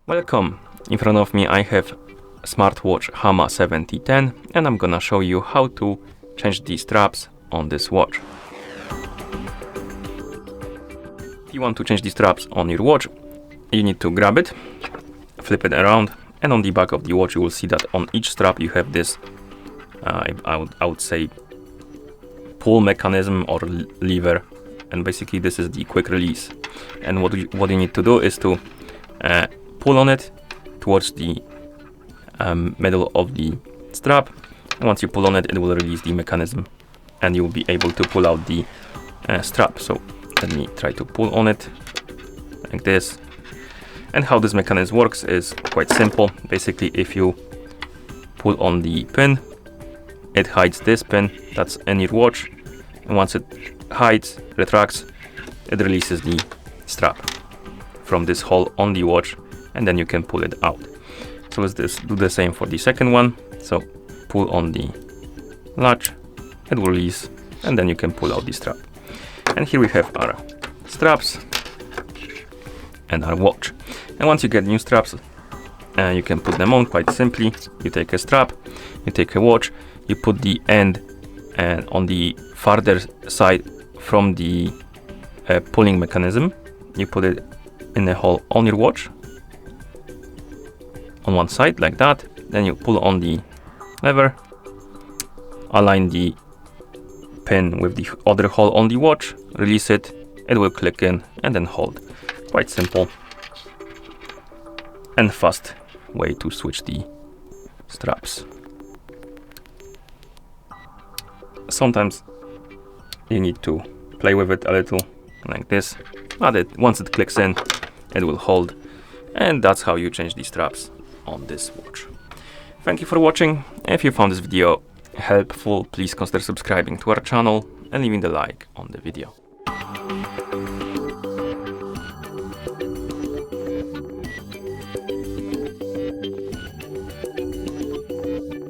Welcome! In front of me I have smartwatch Hama 7010 and I'm gonna show you how to change the straps on this watch. If you want to change the straps on your watch, you need to grab it, flip it around, and on the back of the watch you will see that on each strap you have this, I would say, pull mechanism or lever, and basically this is the quick release. And what you need to do is to pull on it towards the middle of the strap. And once you pull on it, it will release the mechanism and you will be able to pull out the strap. So let me try to pull on it like this. And how this mechanism works is quite simple. Basically, if you pull on the pin, it hides this pin that's in your watch, and once it hides, retracts, it releases the strap from this hole on the watch, and then you can pull it out. So let's do the same for the second one. So pull on the latch, it will release, and then you can pull out the strap. And here we have our straps and our watch. And once you get new straps, you can put them on quite simply. You take a strap, you take a watch, you put the end on the farther side from the pulling mechanism. You put it in a hole on your watch on one side like that. Then you pull on the lever, align the pin with the other hole on the watch, release it, it will click in and then hold. Quite simple and fast way to switch the straps. Sometimes you need to play with it a little like this, but once it clicks in, it will hold, and that's how you change the straps on this watch. Thank you for watching. If you found this video helpful, please consider subscribing to our channel and leaving the like on the video.